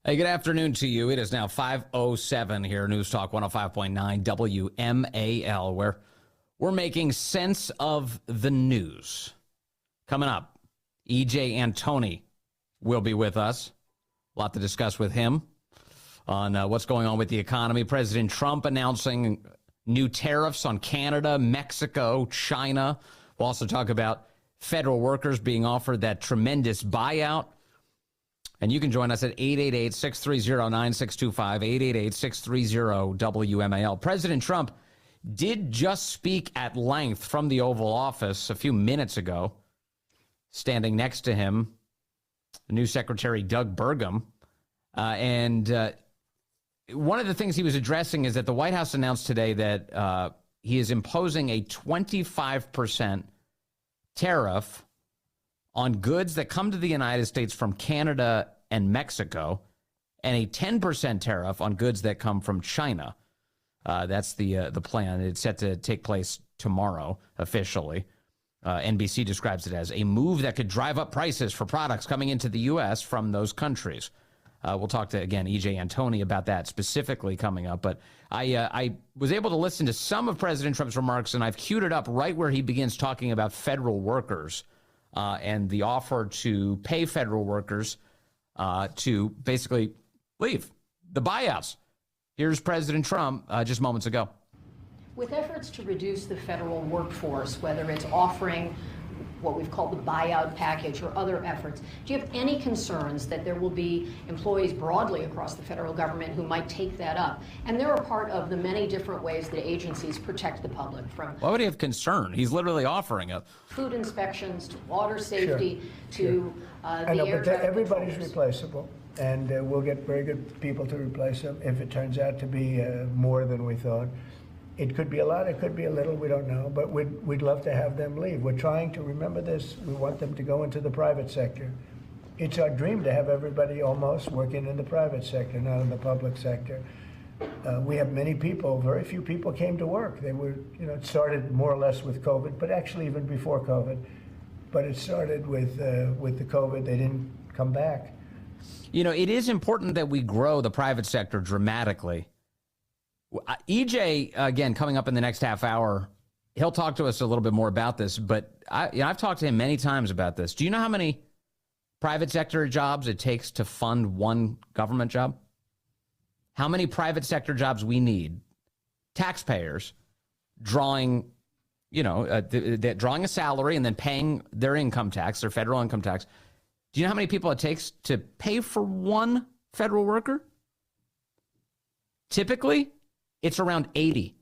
Hey, good afternoon to you. It is now 5:07 here, News Talk 105.9 WMAL, where we're making sense of the news. Coming up, EJ Antoni will be with us. A lot to discuss with him on what's going on with the economy. President Trump announcing new tariffs on Canada, Mexico, China. We'll also talk about federal workers being offered that tremendous buyout. And you can join us at 888-630-9625, 888-630-WMAL. President Trump did just speak at length from the Oval Office a few minutes ago. Standing next to him, new Secretary Doug Burgum. And one of the things he was addressing is that the White House announced today that he is imposing a 25% tariff on goods that come to the United States from Canada and Mexico, and a 10% tariff on goods that come from China. That's the plan. It's set to take place tomorrow, officially. NBC describes it as a move that could drive up prices for products coming into the U.S. from those countries. We'll talk to, again, EJ Antoni about that specifically coming up. But I was able to listen to some of President Trump's remarks, and I've queued it up right where he begins talking about federal workers. And the offer to pay federal workers to basically leave, the buyouts. Here's President Trump just moments ago. With efforts to reduce the federal workforce, whether it's offering what we've called the buyout package or other efforts, do you have any concerns that there will be employees broadly across the federal government who might take that up? And they're a part of the many different ways that agencies protect the public from. Why would he have concern? He's literally offering it. Food inspections, to water safety, to I know, the air but traffic everybody's controllers. Replaceable, and we'll get very good people to replace them if it turns out to be more than we thought. It could be a lot, it could be a little, we don't know, but we'd love to have them leave. We're trying to remember this. We want them to go into the private sector. It's our dream to have everybody almost working in the private sector, not in the public sector. We have many people, very few people came to work. They were, it started more or less with COVID, but actually even before COVID. But it started with the COVID. They didn't come back. It is important that we grow the private sector dramatically. EJ, again, coming up in the next half hour, he'll talk to us a little bit more about this, but I've talked to him many times about this. Do you know how many private sector jobs it takes to fund one government job? How many private sector jobs we need? Taxpayers drawing, drawing a salary and then paying their income tax, their federal income tax. Do you know how many people it takes to pay for one federal worker? Typically, it's around 80.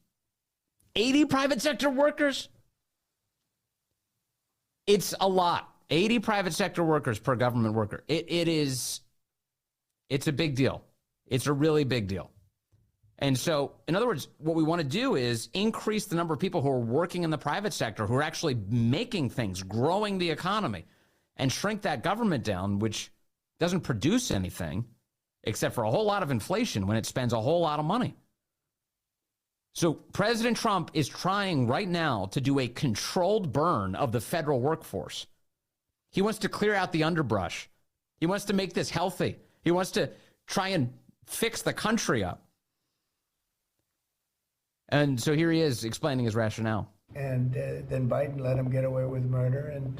80 private sector workers? It's a lot. 80 private sector workers per government worker. It's a big deal. It's a really big deal. And so, in other words, what we want to do is increase the number of people who are working in the private sector, who are actually making things, growing the economy, and shrink that government down, which doesn't produce anything except for a whole lot of inflation when it spends a whole lot of money. So President Trump is trying right now to do a controlled burn of the federal workforce. He wants to clear out the underbrush. He wants to make this healthy. He wants to try and fix the country up. And so here he is explaining his rationale. And then Biden let him get away with murder, and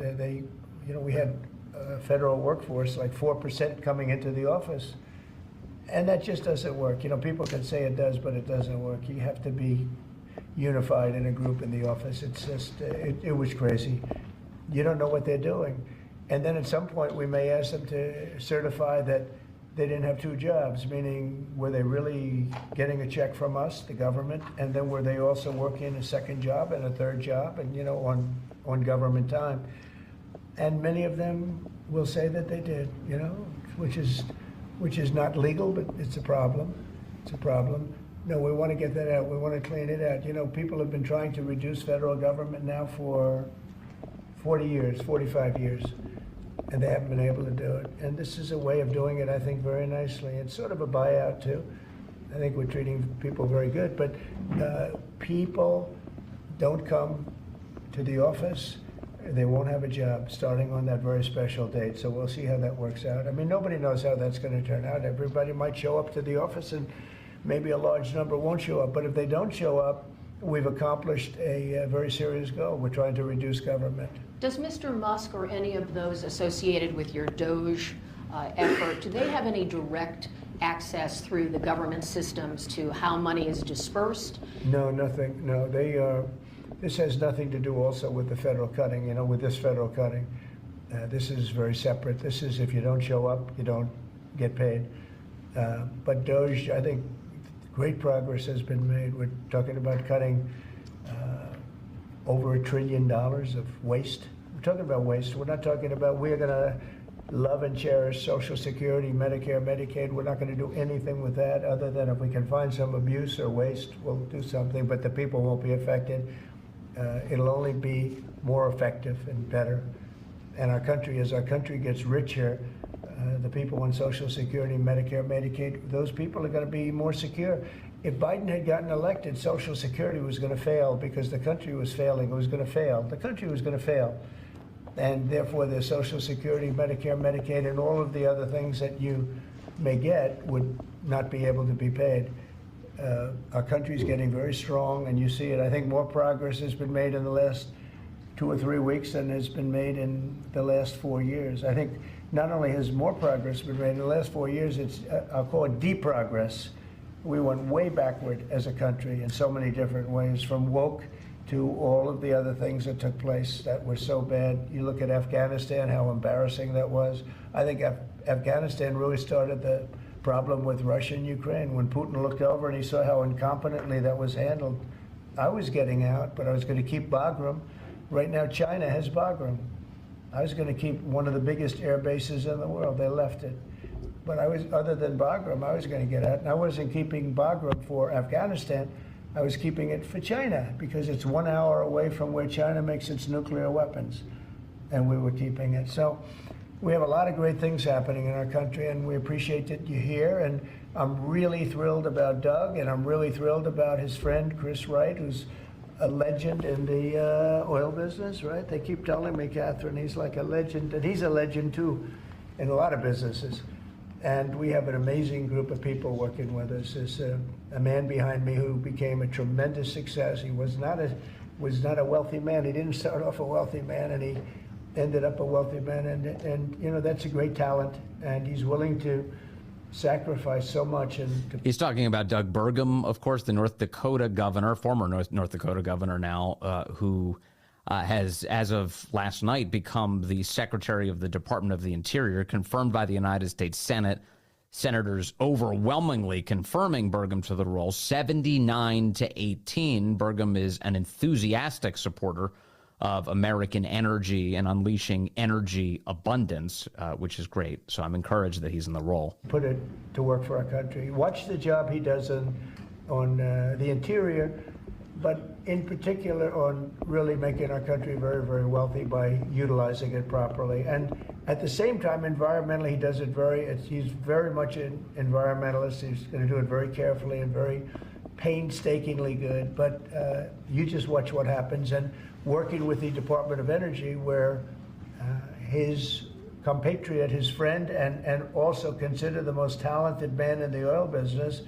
we had a federal workforce like 4% coming into the office. And that just doesn't work. People can say it does, but it doesn't work. You have to be unified in a group in the office. It's just, it was crazy. You don't know what they're doing. And then at some point, we may ask them to certify that they didn't have two jobs, meaning were they really getting a check from us, the government, and then were they also working a second job and a third job and, on government time? And many of them will say that they did, which is not legal, but it's a problem. It's a problem. No, we want to get that out. We want to clean it out. People have been trying to reduce federal government now for 40 years, 45 years, and they haven't been able to do it. And this is a way of doing it, I think, very nicely. It's sort of a buyout, too. I think we're treating people very good, but people don't come to the office. they won't have a job starting on that very special date. So we'll see how that works out. I mean, nobody knows how that's going to turn out. Everybody might show up to the office and maybe a large number won't show up. But if they don't show up, we've accomplished a very serious goal. We're trying to reduce government. Does Mr. Musk or any of those associated with your DOGE effort, do they have any direct access through the government systems to how money is dispersed? No, nothing. No, they are. This has nothing to do also with the federal cutting, you know, with this federal cutting. This is very separate. This is if you don't show up, you don't get paid. But DOGE, I think great progress has been made. We're talking about cutting over $1 trillion of waste. We're talking about waste. We're not talking about we're going to love and cherish Social Security, Medicare, Medicaid. We're not going to do anything with that other than if we can find some abuse or waste, we'll do something, but the people won't be affected. It'll only be more effective and better. And our country, as our country gets richer, the people on Social Security, Medicare, Medicaid, those people are going to be more secure. If Biden had gotten elected, Social Security was going to fail because the country was failing. It was going to fail. The country was going to fail. And therefore, the Social Security, Medicare, Medicaid, and all of the other things that you may get would not be able to be paid. Our country's getting very strong, and you see it. I think more progress has been made in the last 2 or 3 weeks than has been made in the last 4 years. I think not only has more progress been made in the last 4 years, it's, I'll call it deprogress. We went way backward as a country in so many different ways, from woke to all of the other things that took place that were so bad. You look at Afghanistan, how embarrassing that was. I think Afghanistan really started the problem with Russia and Ukraine. When Putin looked over and he saw how incompetently that was handled, I was getting out, but I was going to keep Bagram. Right now, China has Bagram. I was going to keep one of the biggest air bases in the world. They left it. But I was, other than Bagram, I was going to get out. And I wasn't keeping Bagram for Afghanistan. I was keeping it for China because it's 1 hour away from where China makes its nuclear weapons. And we were keeping it. So we have a lot of great things happening in our country, and we appreciate that you're here. And I'm really thrilled about Doug, and I'm really thrilled about his friend, Chris Wright, who's a legend in the oil business, right? They keep telling me, Catherine, he's like a legend, and he's a legend too in a lot of businesses. And we have an amazing group of people working with us. There's a man behind me who became a tremendous success. He was not a wealthy man. He didn't start off a wealthy man, and he ended up a wealthy man. And you know, that's a great talent, and he's willing to sacrifice so much. And he's talking about Doug Burgum, of course, the North Dakota governor, former North Dakota governor now, who has, as of last night, become the Secretary of the Department of the Interior, confirmed by the United States Senate. Senators overwhelmingly confirming Burgum to the role, 79-18. Burgum is an enthusiastic supporter of American energy and unleashing energy abundance, which is great. So I'm encouraged that he's in the role. Put it to work for our country. Watch the job he does on the interior, but in particular on really making our country very, very wealthy by utilizing it properly. And at the same time, environmentally, he does it he's very much an environmentalist. He's going to do it very carefully and very painstakingly good. But you just watch what happens. And working with the Department of Energy, where his compatriot, his friend, and also considered the most talented man in the oil business,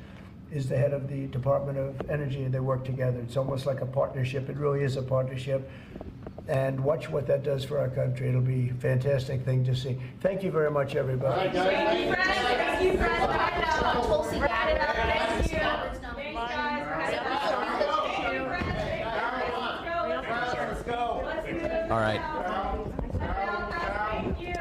is the head of the Department of Energy, and they work together. It's almost like a partnership. It really is a partnership. And watch what that does for our country. It'll be a fantastic thing to see. Thank you very much, everybody. Thank you, Fred. Thank you, Fred. Tulsi got it up. Thank you. All right.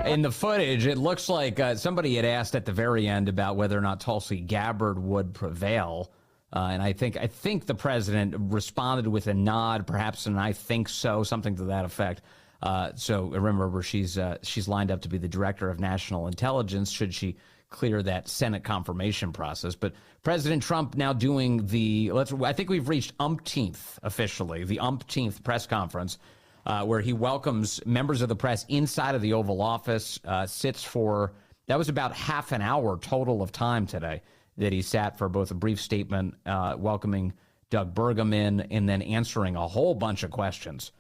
In the footage, it looks like somebody had asked at the very end about whether or not Tulsi Gabbard would prevail. And I think the president responded with a nod, perhaps an "I think so," something to that effect. So remember, she's lined up to be the director of national intelligence should she clear that Senate confirmation process. But President Trump now doing I think we've reached umpteenth officially, the umpteenth press conference, where he welcomes members of the press inside of the Oval Office, sits for, that was about half an hour total of time today that he sat for both a brief statement welcoming Doug Burgum in and then answering a whole bunch of questions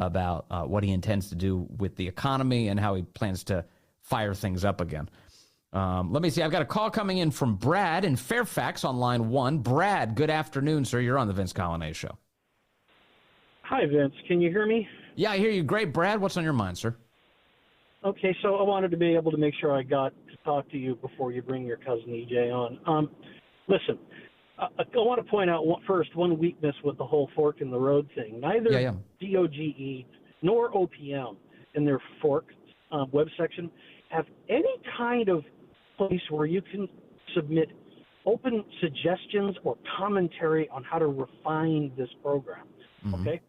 about what he intends to do with the economy and how he plans to fire things up again. Let me see. I've got a call coming in from Brad in Fairfax on line 1. Brad, good afternoon, sir. You're on the Vince Coglianese Show. Hi, Vince. Can you hear me? Yeah, I hear you. Great, Brad. What's on your mind, sir? Okay, so I wanted to be able to make sure I got to talk to you before you bring your cousin EJ on. Listen, I want to point out one weakness with the whole fork in the road thing. Neither DOGE nor OPM in their fork web section have any kind of place where you can submit open suggestions or commentary on how to refine this program. Mm-hmm. Okay?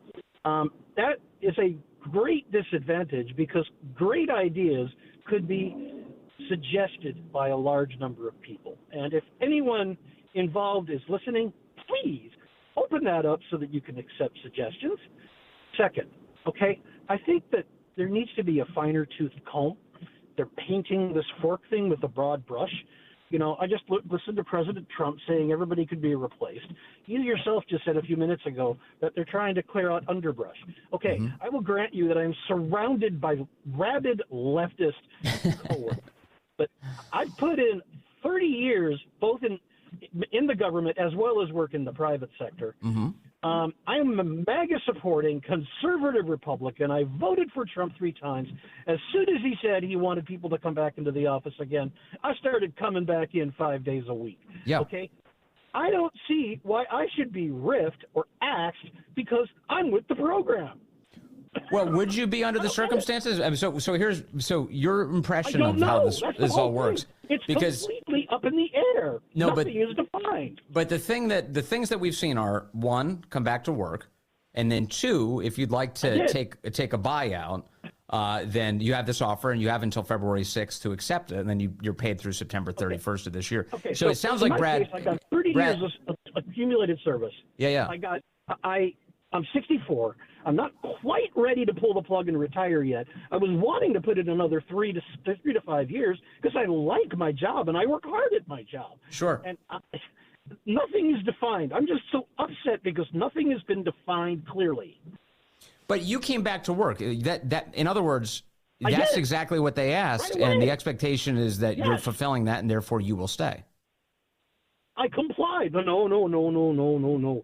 That is a great disadvantage because great ideas could be suggested by a large number of people. And if anyone involved is listening, please open that up so that you can accept suggestions. Second, okay, I think that there needs to be a finer toothed comb. They're painting this fork thing with a broad brush. You know, I just listened to President Trump saying everybody could be replaced. You yourself just said a few minutes ago that they're trying to clear out underbrush. Okay, I will grant you that I'm surrounded by rabid leftist cohorts. But I've put in 30 years, both in the government as well as work in the private sector. I am a MAGA-supporting conservative Republican. I voted for Trump 3 times. As soon as he said he wanted people to come back into the office again, I started coming back in 5 days a week. Yeah. Okay? I don't see why I should be riffed or axed because I'm with the program. Well, would you be under the circumstances? So your impression of how this all works. It's because completely up in the air. Nothing is defined. But the things that we've seen are, 1, come back to work, and then 2, if you'd like to take a buyout, then you have this offer and you have until February 6th to accept it, and then you're paid through September 31st of this year. Okay, so it sounds like Brad. Case, I got 30 years of accumulated service. Yeah. I'm 64. I'm not quite ready to pull the plug and retire yet. I was wanting to put in another 3 to 5 years because I like my job and I work hard at my job. Sure. And nothing is defined. I'm just so upset because nothing has been defined clearly. But you came back to work. That in other words, that's exactly what they asked, and the expectation is that you're fulfilling that, and therefore you will stay. I complied. No.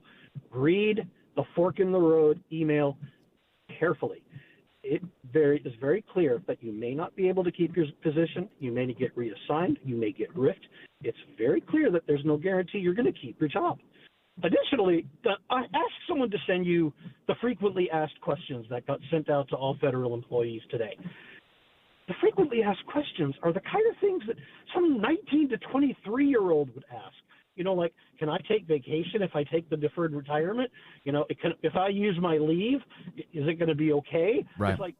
Read the fork in the road email carefully. It is very clear that you may not be able to keep your position. You may get reassigned. You may get riffed. It's very clear that there's no guarantee you're going to keep your job. Additionally, ask someone to send you the frequently asked questions that got sent out to all federal employees today. The frequently asked questions are the kind of things that some 19 to 23-year-old would ask. You know, like, can I take vacation if I take the deferred retirement? You know, if I use my leave, is it going to be okay? Right. It's like,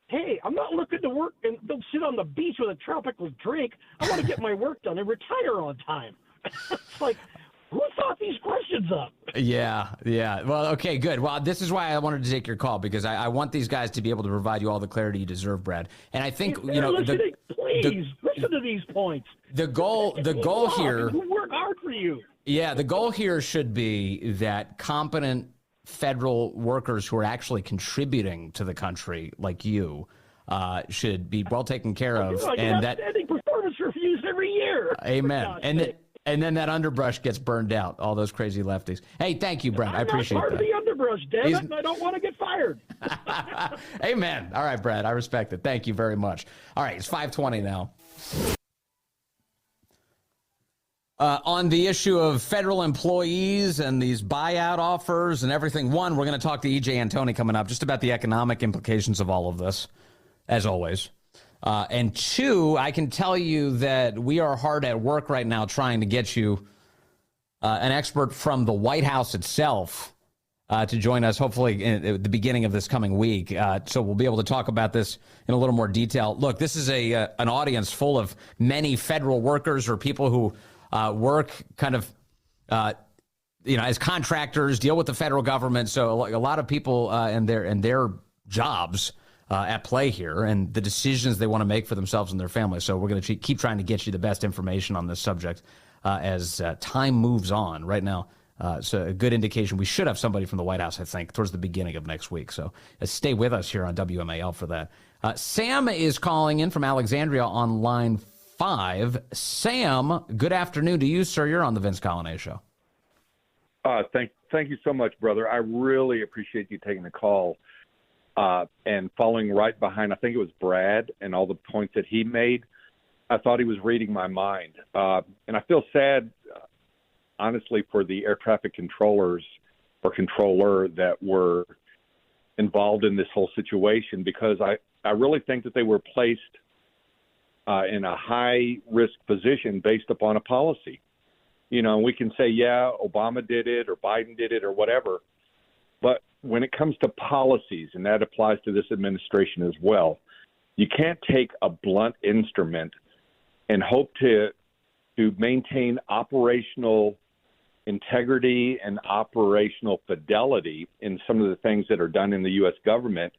hey, I'm not looking to work and go sit on the beach with a tropical drink. I want to get my work done and retire on time. It's like, who thought these questions up? Yeah. Well, okay, good. Well, this is why I wanted to take your call, because I want these guys to be able to provide you all the clarity you deserve, Brad. And I think, please listen to these points. The goal here. Who work hard for you? Yeah, the goal here should be that competent federal workers who are actually contributing to the country, like you, should be well taken care of. And that standing performance reviews every year. Amen. And then that underbrush gets burned out, all those crazy lefties. Hey, thank you, Brad. I appreciate that. I'm not part of the underbrush, damn it, and I don't want to get fired. Amen. All right, Brad, I respect it. Thank you very much. All right, it's 5:20 now. On the issue of federal employees and these buyout offers and everything, one, we're going to talk to EJ Antoni coming up just about the economic implications of all of this, as always. And two, I can tell you that we are hard at work right now trying to get you an expert from the White House itself to join us, hopefully at the beginning of this coming week. So we'll be able to talk about this in a little more detail. Look, this is an audience full of many federal workers or people who work kind of, as contractors, deal with the federal government. So a lot of people and their jobs at play here, and the decisions they want to make for themselves and their families. So we're going to keep trying to get you the best information on this subject as time moves on. Right now, So a good indication. We should have somebody from the White House, I think, towards the beginning of next week. So stay with us here on WMAL for that. Sam is calling in from Alexandria on line 5. Sam, good afternoon to you, sir. You're on the Vince Coglianese Show. Thank you so much, brother. I really appreciate you taking the call and following right behind. I think it was Brad and all the points that he made. I thought he was reading my mind. And I feel sad, honestly, for the air traffic controllers or controller that were involved in this whole situation, because I really think that they were placed in a high-risk position based upon a policy. You know, we can say, yeah, Obama did it or Biden did it or whatever. But when it comes to policies, and that applies to this administration as well, you can't take a blunt instrument and hope to maintain operational integrity and operational fidelity in some of the things that are done in the U.S. government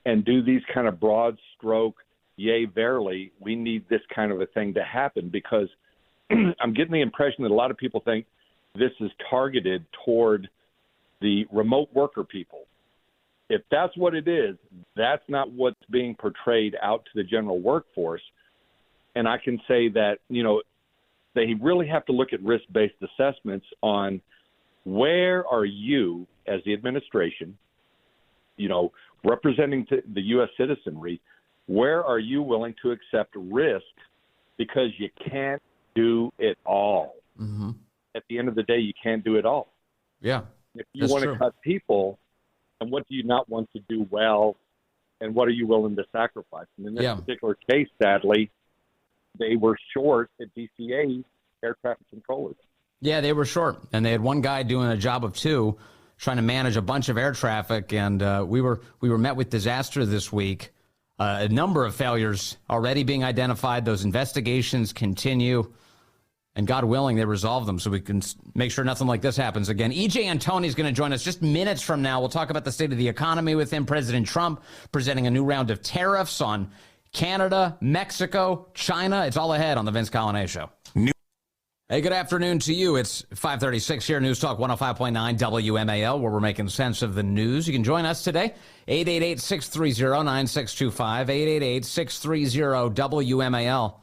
and do these kind of broad stroke, yay, verily, we need this kind of a thing to happen, because I'm getting the impression that a lot of people think this is targeted toward the remote worker people. If that's what it is, that's not what's being portrayed out to the general workforce. And I can say that, you know, they really have to look at risk-based assessments on where are you as the administration, you know, representing the U.S. citizenry, where are you willing to accept risk, because you can't do it all. Mm-hmm. At the end of the day, you can't do it all. Yeah. If you want to cut people, and what do you not want to do well, and what are you willing to sacrifice? And in this particular case, sadly, they were short at DCA air traffic controllers. Yeah, they were short, and they had one guy doing a job of two, trying to manage a bunch of air traffic, and we were met with disaster this week. A number of failures already being identified. Those investigations continue, and God willing, they resolve them so we can make sure nothing like this happens again. EJ Antoni is going to join us just minutes from now. We'll talk about the state of the economy with him. President Trump presenting a new round of tariffs on Canada, Mexico, China. It's all ahead on the Vince Coglianese Show. Hey, good afternoon to you. It's 5:36 here, News Talk 105.9 WMAL, where we're making sense of the news. You can join us today, 888-630-9625, 888-630-WMAL.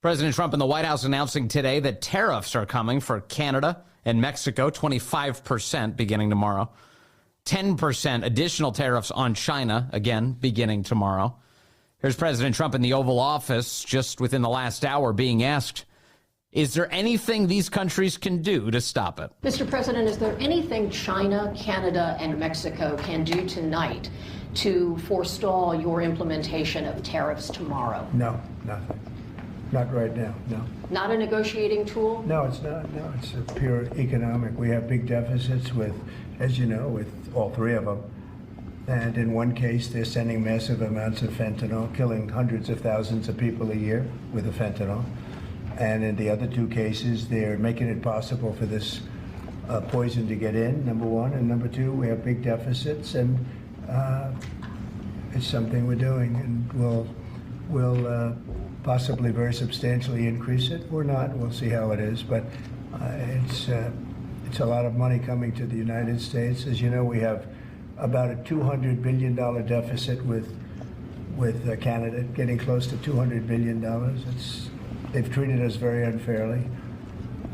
President Trump in the White House announcing today that tariffs are coming for Canada and Mexico, 25% beginning tomorrow, 10% additional tariffs on China, again, beginning tomorrow. Here's President Trump in the Oval Office just within the last hour being asked, is there anything these countries can do to stop it? Mr. President, is there anything China, Canada, and Mexico can do tonight to forestall your implementation of tariffs tomorrow? No, nothing. Not right now, no. Not a negotiating tool? No, it's not. No, it's a pure economic. We have big deficits with, as you know, with all three of them. And in one case, they're sending massive amounts of fentanyl, killing hundreds of thousands of people a year with the fentanyl. And in the other two cases, they're making it possible for this poison to get in, number one. And number two, we have big deficits, and it's something we're doing. And we'll possibly very substantially increase it or not. We'll see how it is. But it's a lot of money coming to the United States. As you know, we have about a $200 billion deficit with Canada, getting close to $200 billion. They've treated us very unfairly.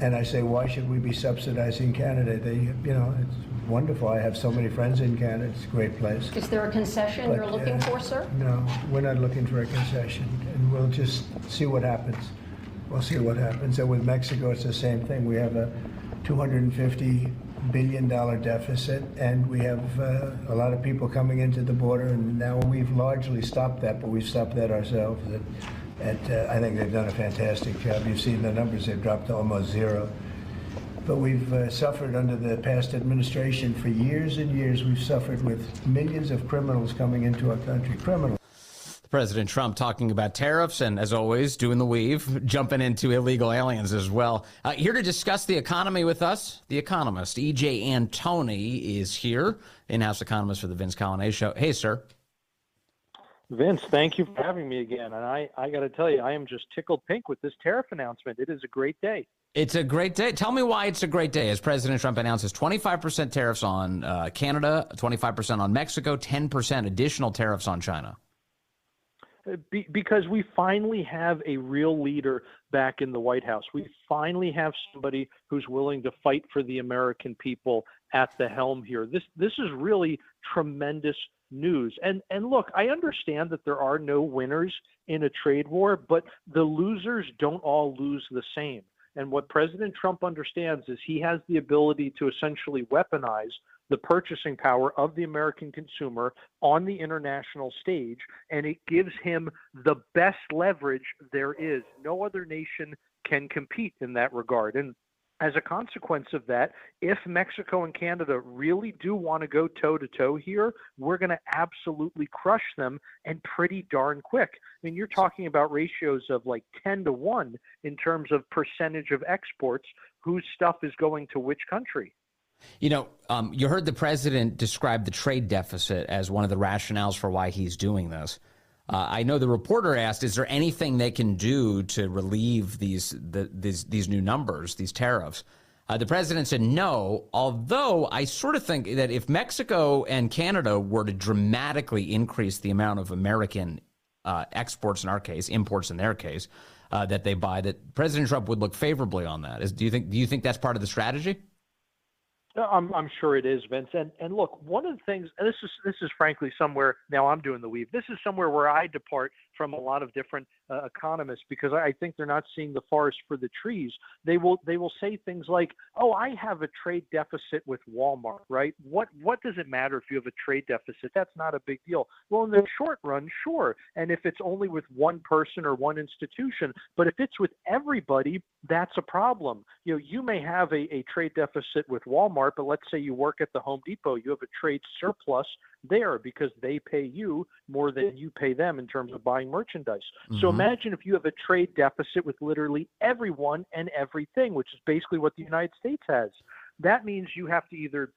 And I say, why should we be subsidizing Canada? It's wonderful. I have so many friends in Canada. It's a great place. Is there a concession you're looking for, sir? No, we're not looking for a concession. And we'll just see what happens. We'll see what happens. And with Mexico, it's the same thing. We have a $250 billion deficit, and we have a lot of people coming into the border. And now we've largely stopped that, but we've stopped that ourselves. And I think they've done a fantastic job. You've seen the numbers, they've dropped to almost zero. But we've suffered under the past administration for years and years. We've suffered with millions of criminals coming into our country. Criminals. President Trump talking about tariffs and, as always, doing the weave, jumping into illegal aliens as well. Here to discuss the economy with us, the Economist, EJ Antoni, is here, in-house economist for the Vince Coglianese Show. Hey, sir. Vince, thank you for having me again. And I got to tell you, I am just tickled pink with this tariff announcement. It is a great day. It's a great day. Tell me why it's a great day as President Trump announces 25% tariffs on Canada, 25% on Mexico, 10% additional tariffs on China. Because we finally have a real leader back in the White House. We finally have somebody who's willing to fight for the American people at the helm here. This is really tremendous news. And look, I understand that there are no winners in a trade war, but the losers don't all lose the same. And what President Trump understands is he has the ability to essentially weaponize the purchasing power of the American consumer on the international stage, and it gives him the best leverage there is. No other nation can compete in that regard. And as a consequence of that, if Mexico and Canada really do want to go toe-to-toe here, we're going to absolutely crush them, and pretty darn quick. I mean, you're talking about ratios of like 10-1 in terms of percentage of exports, whose stuff is going to which country. You know, you heard the president describe the trade deficit as one of the rationales for why he's doing this. I know the reporter asked, is there anything they can do to relieve these new numbers, these tariffs? The president said no, although I sort of think that if Mexico and Canada were to dramatically increase the amount of American exports, in our case, imports in their case, that they buy, that President Trump would look favorably on that. Do you think that's part of the strategy? I'm sure it is, Vince. And look, one of the things, and this is frankly somewhere, now I'm doing the weave, this is somewhere where I depart from a lot of different economists, because I think they're not seeing the forest for the trees. They will say things like, oh, I have a trade deficit with Walmart, right? What does it matter if you have a trade deficit? That's not a big deal. Well, in the short run, sure. And if it's only with one person or one institution, but if it's with everybody, that's a problem. You may have a trade deficit with Walmart, but let's say you work at the Home Depot, you have a trade surplus there because they pay you more than you pay them in terms of buying merchandise. Mm-hmm. So imagine if you have a trade deficit with literally everyone and everything, which is basically what the United States has. That means you have to either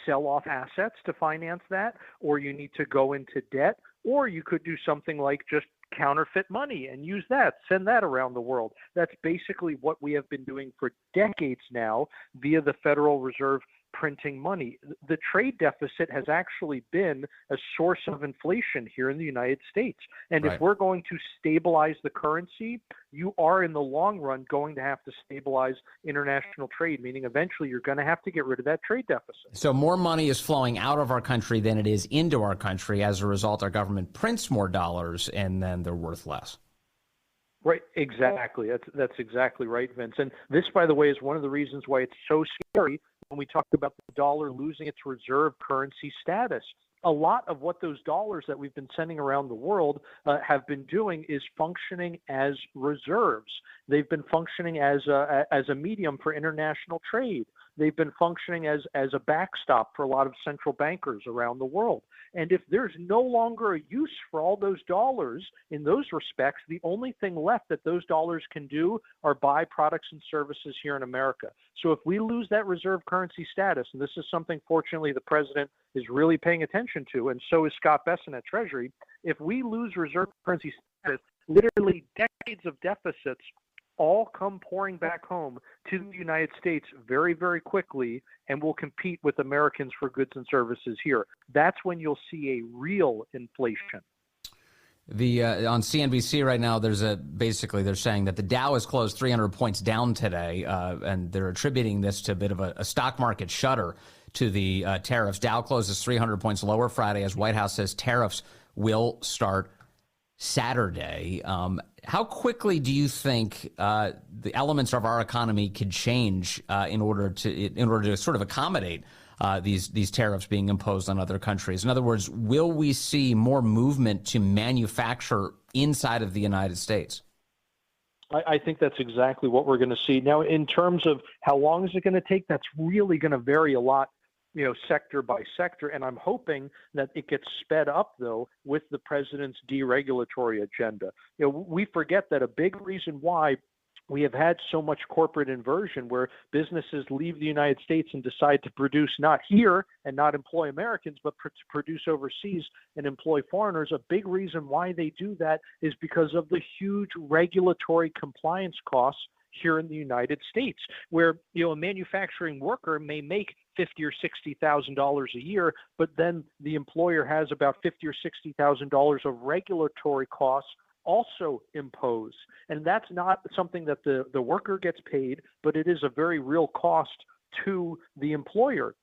sell off assets to finance that, or you need to go into debt, or you could do something like just counterfeit money and use that, send that around the world. That's basically what we have been doing for decades now via the Federal Reserve printing money. The trade deficit has actually been a source of inflation here in the United States. And If we're going to stabilize the currency, you are in the long run going to have to stabilize international trade, meaning eventually you're going to have to get rid of that trade deficit. So more money is flowing out of our country than it is into our country. As a result, our government prints more dollars and then they're worth less. Right, exactly. That's exactly right, Vince. And this, by the way, is one of the reasons why it's so scary when we talk about the dollar losing its reserve currency status. A lot of what those dollars that we've been sending around the world have been doing is functioning as reserves. They've been functioning as a medium for international trade. They've been functioning as a backstop for a lot of central bankers around the world. And if there's no longer a use for all those dollars in those respects, the only thing left that those dollars can do are buy products and services here in America. So if we lose that reserve currency status, and this is something fortunately the president is really paying attention to, and so is Scott Bessent at Treasury, if we lose reserve currency status, literally decades of deficits all come pouring back home to the United States very, very quickly, and will compete with Americans for goods and services here. That's when you'll see a real inflation. On CNBC right now, they're saying that the Dow has closed 300 points down today, and they're attributing this to a bit of a stock market shudder to the tariffs. Dow closes 300 points lower Friday as White House says tariffs will start Saturday. How quickly do you think the elements of our economy could change in order to sort of accommodate these tariffs being imposed on other countries? In other words, will we see more movement to manufacture inside of the United States? I think that's exactly what we're going to see. Now, in terms of how long is it going to take, that's really going to vary a lot, sector by sector. And I'm hoping that it gets sped up, though, with the president's deregulatory agenda. We forget that a big reason why we have had so much corporate inversion where businesses leave the United States and decide to produce not here and not employ Americans, but produce overseas and employ foreigners. A big reason why they do that is because of the huge regulatory compliance costs here in the United States, where a manufacturing worker may make $50,000 or $60,000 a year, but then the employer has about $50,000 or $60,000 of regulatory costs also impose. And that's not something that the worker gets paid, but it is a very real cost to the employer.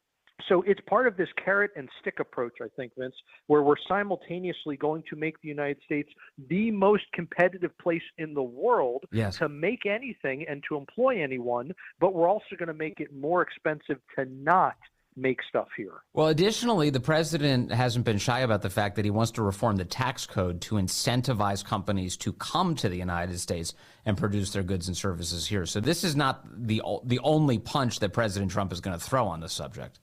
So it's part of this carrot and stick approach, I think, Vince, where we're simultaneously going to make the United States the most competitive place in the world to make anything and to employ anyone, but we're also going to make it more expensive to not make stuff here. Well, additionally, the president hasn't been shy about the fact that he wants to reform the tax code to incentivize companies to come to the United States and produce their goods and services here. So this is not the only punch that President Trump is going to throw on this subject.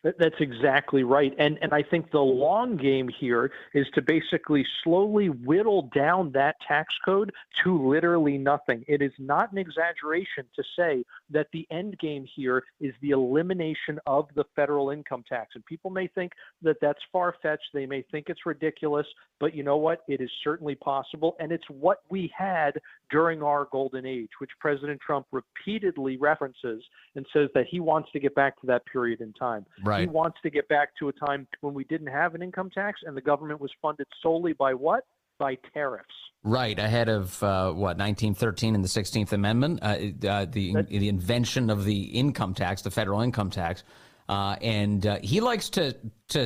That's exactly right. And I think the long game here is to basically slowly whittle down that tax code to literally nothing. It is not an exaggeration to say that the end game here is the elimination of the federal income tax. And people may think that that's far-fetched. They may think it's ridiculous. But you know what? It is certainly possible. And it's what we had during our golden age, which President Trump repeatedly references and says that he wants to get back to that period in time. Right. He wants to get back to a time when we didn't have an income tax and the government was funded solely by what? By tariffs. Right, ahead of 1913 and the 16th Amendment, the invention of the income tax, the federal income tax. And he likes to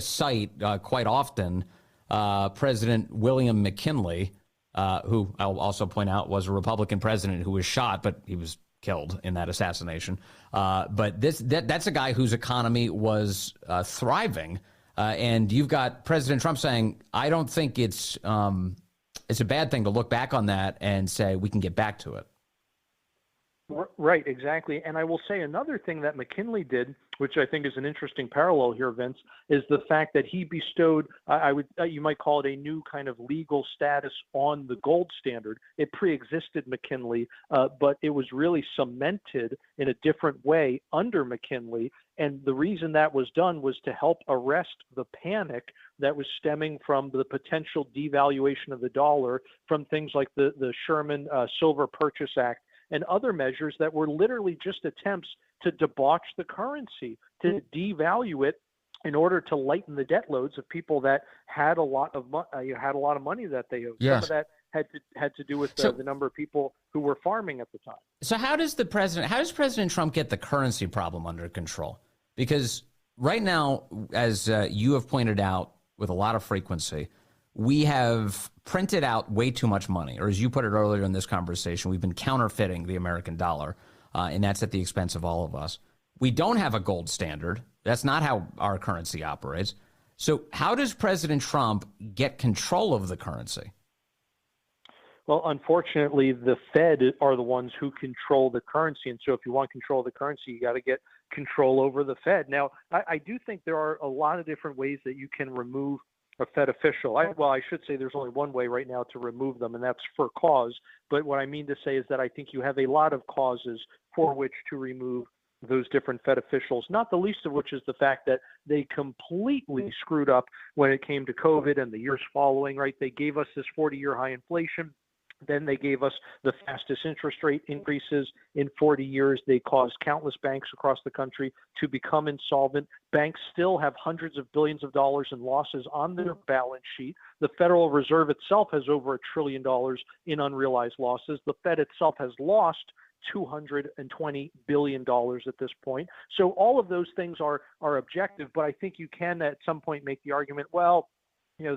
cite quite often President William McKinley, who I'll also point out was a Republican president who was shot, but he was killed in that assassination. But that's a guy whose economy was thriving. And you've got President Trump saying, I don't think it's a bad thing to look back on that and say we can get back to it. Right, exactly. And I will say another thing that McKinley did, which I think is an interesting parallel here, Vince, is the fact that he bestowed, you might call it a new kind of legal status on the gold standard. It preexisted McKinley, but it was really cemented in a different way under McKinley. And the reason that was done was to help arrest the panic that was stemming from the potential devaluation of the dollar from things like the Sherman Silver Purchase Act and other measures that were literally just attempts to debauch the currency, to devalue it in order to lighten the debt loads of people that had a lot of money that they owed. Yes. Some of that had to do with the number of people who were farming at the time. So how does President Trump get the currency problem under control? Because right now, as you have pointed out with a lot of frequency, we have printed out way too much money, or as you put it earlier in this conversation, we've been counterfeiting the American dollar, and that's at the expense of all of us. We don't have a gold standard. That's not how our currency operates. So how does President Trump get control of the currency? Well, unfortunately, the Fed are the ones who control the currency. And so if you want control of the currency, you got to get control over the Fed. Now, I do think there are a lot of different ways that you can remove a Fed official. I should say there's only one way right now to remove them, and that's for cause. But what I mean to say is that I think you have a lot of causes for which to remove those different Fed officials, not the least of which is the fact that they completely screwed up when it came to COVID and the years following, right? They gave us this 40-year high inflation. Then they gave us the fastest interest rate increases in 40 years. They caused countless banks across the country to become insolvent. Banks still have hundreds of billions of dollars in losses on their balance sheet. The Federal Reserve itself has over $1 trillion in unrealized losses. The Fed itself has lost $220 billion at this point. So all of those things are objective, but I think you can at some point make the argument, well,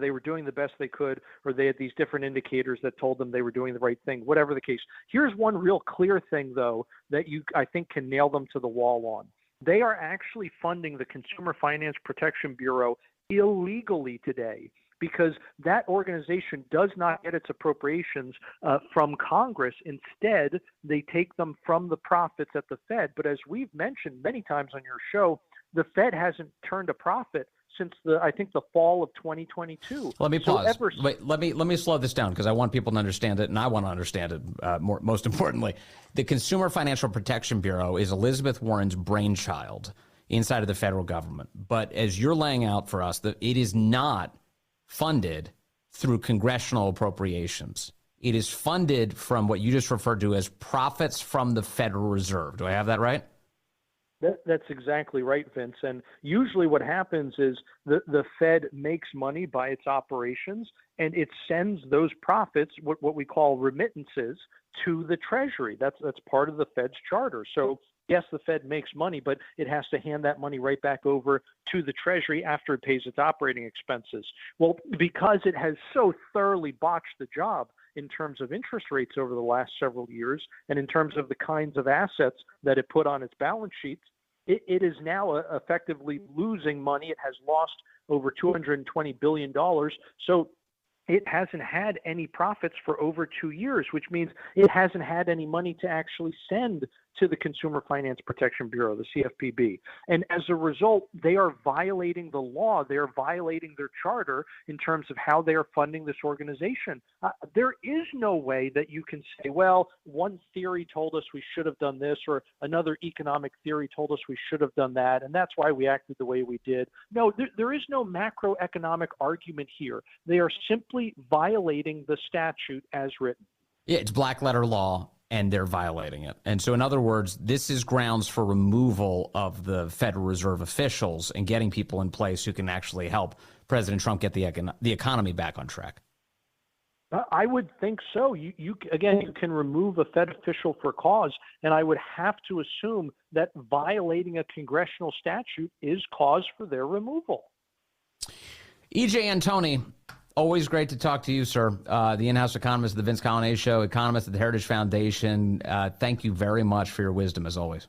they were doing the best they could, or they had these different indicators that told them they were doing the right thing, whatever the case. Here's one real clear thing, though, that I think can nail them to the wall on. They are actually funding the Consumer Finance Protection Bureau illegally today because that organization does not get its appropriations from Congress. Instead, they take them from the profits at the Fed. But as we've mentioned many times on your show, the Fed hasn't turned a profit since the fall of 2022. Let me pause. Wait, let me slow this down because I want people to understand it, and I want to understand it most importantly. The Consumer Financial Protection Bureau is Elizabeth Warren's brainchild inside of the federal government. But as you're laying out for us, that it is not funded through congressional appropriations. It is funded from what you just referred to as profits from the Federal Reserve. Do I have that right? That's exactly right, Vince. And usually what happens is the Fed makes money by its operations, and it sends those profits, what we call remittances, to the Treasury. That's part of the Fed's charter. So yes, the Fed makes money, but it has to hand that money right back over to the Treasury after it pays its operating expenses. Well, because it has so thoroughly botched the job in terms of interest rates over the last several years, and in terms of the kinds of assets that it put on its balance sheets, it is now effectively losing money. It has lost over $220 billion. So it hasn't had any profits for over 2 years, which means it hasn't had any money to actually send to the Consumer Finance Protection Bureau, the CFPB. And as a result, they are violating the law. They are violating their charter in terms of how they are funding this organization. There is no way that you can say, well, one theory told us we should have done this, or another economic theory told us we should have done that, and that's why we acted the way we did. No, there is no macroeconomic argument here. They are simply violating the statute as written. Yeah, it's black letter law, and they're violating it. And so, in other words, this is grounds for removal of the Federal Reserve officials and getting people in place who can actually help President Trump get the economy back on track. I would think so. You can remove a Fed official for cause, and I would have to assume that violating a congressional statute is cause for their removal. EJ Antoni, always great to talk to you, sir. The in-house economist of the Vince Coglianese Show, economist at the Heritage Foundation. Thank you very much for your wisdom, as always.